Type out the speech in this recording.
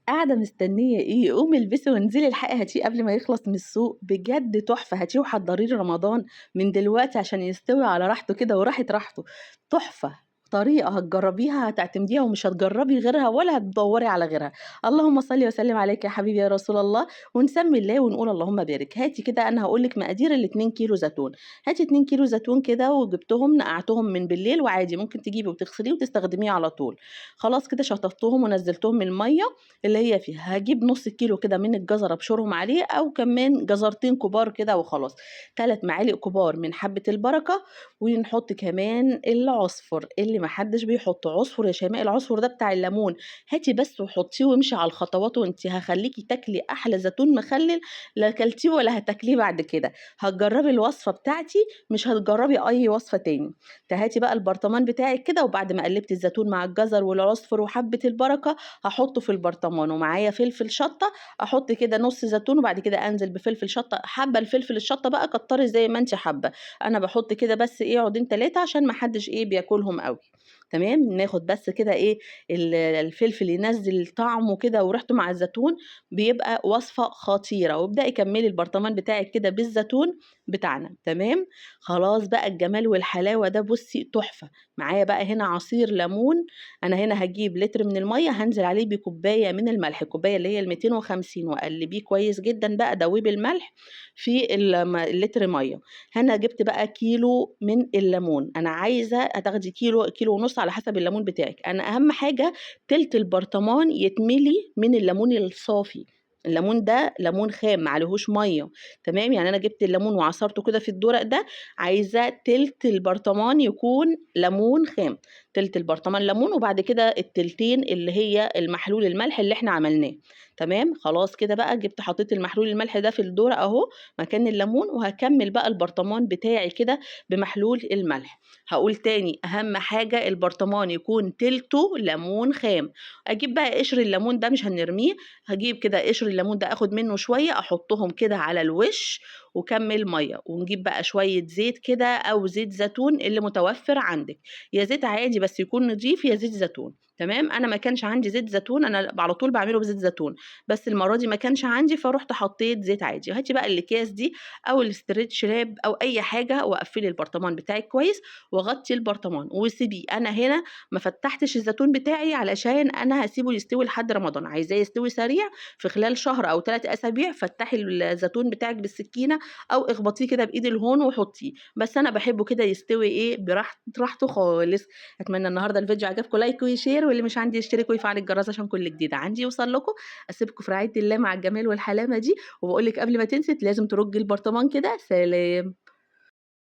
قاعدة مستنية إيه؟ قومي البسي وانزلي الحقي هاتيه قبل ما يخلص من السوق، بجد تحفة، هاتيه وحضّريه لرمضان من دلوقتي عشان يستوي على راحته كده وراحة راحته، تحفة، طريقة هتجرّبيها هتعتمديها ومش هتجرّبي غيرها ولا هتدوّري على غيرها، اللهم صل وسلم عليك يا حبيبي يا رسول الله، ونسمّي الله ونقول اللهم بارك، هاتي كده أنا هاقول لِك مقادير ال2 كيلو زيتون، هاتي 2 كيلو زيتون كده وجبتهم نقعتهم من بالليل وعادي ممكن تجيبي وتغسليه وتستخدميه على طول، خلاص كده شطفتهم ونزّلتهم من المَيّة اللي هي فيها، هاجيب نُص كيلو كده من الجزر أبشرهم عليه أو كمان جزرتين كبار كده وخلاص، 3 معالق كبار من حبة البركة، ونحط كمان العُصفر اللي ما حدش بيحطه، عُصفر يا شيماء العُصفر ده بتاع الليمون، هاتي بس وحطيه وامشي على الخطوات وأنتِ هاخلّيكِ تاكلي أحلى زيتون مخلل لا كلتيه ولا هتاكليه بعد كده، هتجربي الوصفة بتاعتي مش هتجربي أي وصفة تاني، هاتي بقى البرطمان بتاعِك كده وبعد ما قلبتِ الزيتون مع الجزر والعُصفر وحبة البركة هاحطه في البرطمان ومعايا فلفل شطة، أحط كده نُص زيتون وبعد كده أنزل بفلفل شطة، حابة الفلفل الشطة بقى كتّري زي ما أنتِ حابة، أنا باحط كده بس إيه عودين 3 عشان ما حدش إيه بياكلهم أوي، تمام، ناخد بس كده إيه الفلفل ينزّل طعمه كده وريحته مع الزيتون، بيبقى وصفة خطيرة، وابدئي كمّلي البرطمان بتاعِك كده بالزيتون بتاعنا، تمام، خلاص بقى الجمال والحلاوة ده بُصّي تحفة، معايا بقى هنا عصير ليمون أنا هنا هاجيب لتر من المَيّة هانزل عليه بكوباية من الملح، الكوباية اللي هي ال250 وقلّبيه كويس جدًا بقى دوّبي الملح في اللتر مَيّة، هنا جبت بقى كيلو من الليمون، أنا عايزة هتاخدي كيلو، كيلو ونُص على حسب الليمون بتاعِك، أنا أهم حاجة تِلت البرطمان يتملي من الليمون الصافي، الليمون ده ليمون خام ما عليهوش مَيّة، تمام، يعني أنا جبت الليمون وعصرته كده في الدُّرق ده، عايزاه تِلت البرطمان يكون ليمون خام. تِلت البرطمان ليمون، وبعد كده التِلتين اللي هي المحلول الملح اللي إحنا عملناه، تمام، خلاص كده بقى جِبت حطيت المحلول الملح ده في الدورق أهو مكان الليمون، وهاكمّل بقى البرطمان بتاعي كده بمحلول الملح. هاقول تاني أهم حاجة البرطمان يكون تِلته ليمون خام، أجيب بقى قشر الليمون ده مش هنرميه، هاجيب كده قشر الليمون ده آخُد منه شوية أحطهم كده على الوش وكمّل مَيّة، ونجيب بقى شوية زيت كده أو زيت زيتون اللي متوفّر عندِك. يا زيت عادي بس يكون نضيف يا زيت زيتون، تمام، أنا ما كانش عندي زيت زيتون أنا على طول باعمله بزيت زيتون، بس المرّة دي ما كانش عندي فرُحت حطيت زيت عادي، هاتي بقى الأكياس دي أو الstretch lab أو أي حاجة وقفّلي البرطمان بتاعِك كويس وغطّي البرطمان وسيبيه، أنا هنا ما فتّحتش الزيتون بتاعي علشان أنا هاسيبه يستوي لحد رمضان، عايزاه يستوي سريع في خلال شهر أو 3 أسابيع فتّحي الزيتون بتاعِك بالسكينة أو اخبطيه كده بإيد الهون وحطّيه، بس أنا باحبه كده يستوي إيه راحته خالص. أتمنى النهارده الفيديو عجبكم لايك وشير واللي مش عندي يشترك ويفعل الجرس عشان كل جديد عندي يوصل لكم، أسيبكم في رعاية الله مع الجمال والحلاوة دي، وباقول لِك قبل ما تنسي لازم ترُجّي البرطمان كده، سلام.